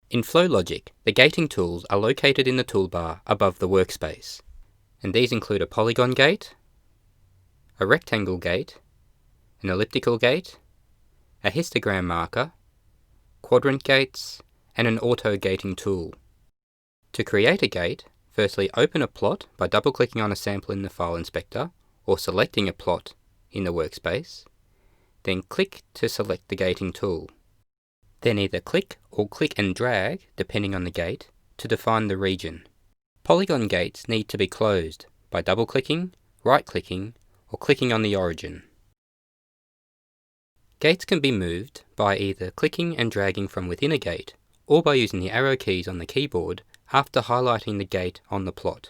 In FlowLogic, the gating tools are located in the toolbar above the workspace, and these include a polygon gate, a rectangle gate, an elliptical gate, a histogram marker, quadrant gates, and an auto gating tool. To create a gate, firstly open a plot by double-clicking on a sample in the file inspector or selecting a plot in the workspace, then click to select the gating tool. Then either click or click and drag, depending on the gate, to define the region. Polygon gates need to be closed by double-clicking, right-clicking, or clicking on the origin. Gates can be moved by either clicking and dragging from within a gate, or by using the arrow keys on the keyboard after highlighting the gate on the plot.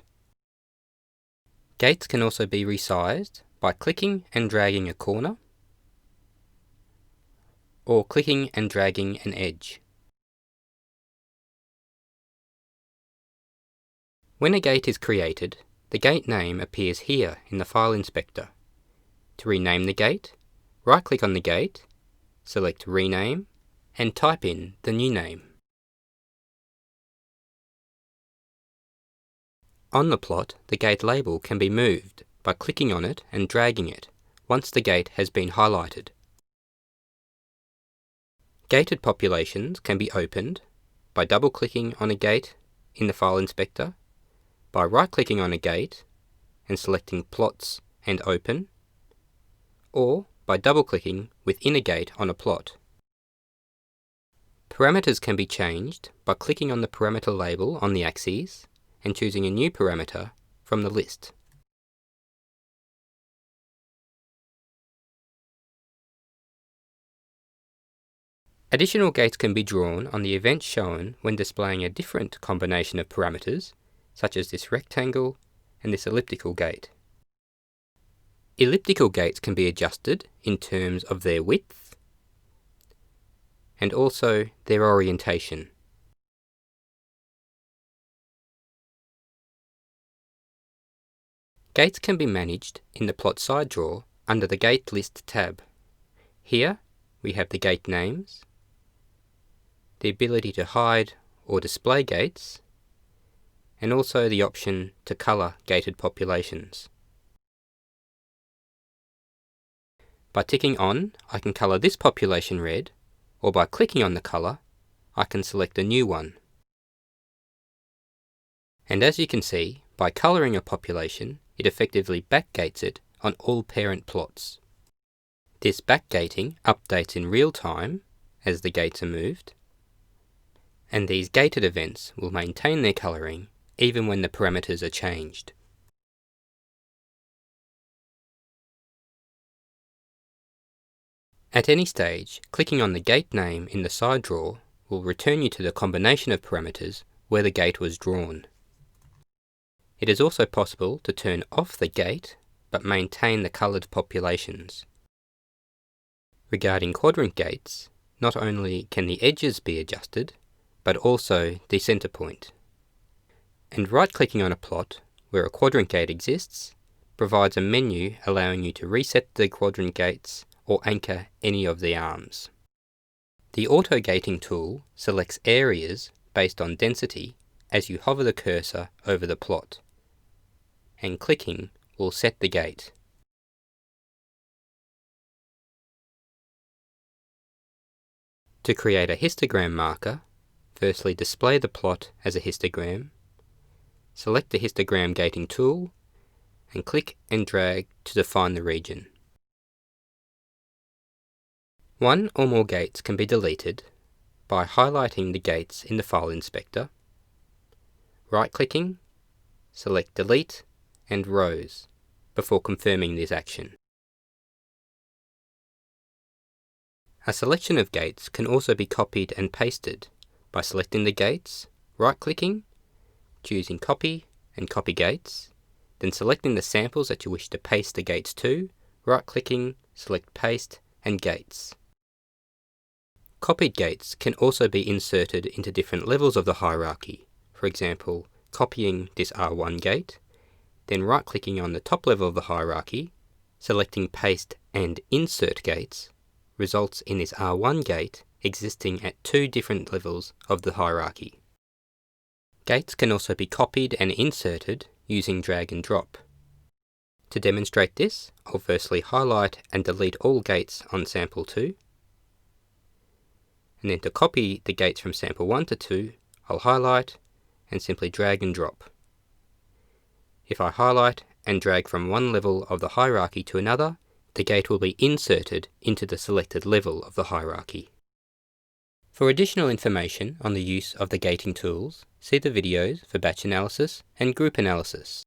Gates can also be resized by clicking and dragging a corner, or clicking and dragging an edge. When a gate is created, the gate name appears here in the file inspector. To rename the gate, right-click on the gate, select Rename, and type in the new name. On the plot, the gate label can be moved by clicking on it and dragging it once the gate has been highlighted. Gated populations can be opened by double-clicking on a gate in the file inspector, by right-clicking on a gate and selecting Plots and Open, or by double-clicking within a gate on a plot. Parameters can be changed by clicking on the parameter label on the axes and choosing a new parameter from the list. Additional gates can be drawn on the events shown when displaying a different combination of parameters, such as this rectangle and this elliptical gate. Elliptical gates can be adjusted in terms of their width and also their orientation. Gates can be managed in the plot side drawer under the Gate List tab. Here we have the gate names, the ability to hide or display gates, and also the option to colour gated populations. By ticking on, I can colour this population red, or by clicking on the colour, I can select a new one. And as you can see, by colouring a population, it effectively backgates it on all parent plots. This backgating updates in real time as the gates are moved, and these gated events will maintain their colouring even when the parameters are changed. At any stage, clicking on the gate name in the side drawer will return you to the combination of parameters where the gate was drawn. It is also possible to turn off the gate but maintain the coloured populations. Regarding quadrant gates, not only can the edges be adjusted, but also the centre point. And right-clicking on a plot where a quadrant gate exists provides a menu allowing you to reset the quadrant gates or anchor any of the arms. The auto gating tool selects areas based on density as you hover the cursor over the plot, and clicking will set the gate. To create a histogram marker, firstly display the plot as a histogram, select the histogram gating tool, and click and drag to define the region. One or more gates can be deleted by highlighting the gates in the file inspector, right-clicking, select Delete and Rows before confirming this action. A selection of gates can also be copied and pasted by selecting the gates, right-clicking, choosing Copy and Copy Gates, then selecting the samples that you wish to paste the gates to, right-clicking, select Paste and Gates. Copied gates can also be inserted into different levels of the hierarchy. For example, copying this R1 gate, then right-clicking on the top level of the hierarchy, selecting Paste and Insert Gates results in this R1 gate existing at two different levels of the hierarchy. Gates can also be copied and inserted using drag and drop. To demonstrate this, I'll firstly highlight and delete all gates on sample 2. And then to copy the gates from sample 1 to 2, I'll highlight and simply drag and drop. If I highlight and drag from one level of the hierarchy to another, the gate will be inserted into the selected level of the hierarchy. For additional information on the use of the gating tools, see the videos for batch analysis and group analysis.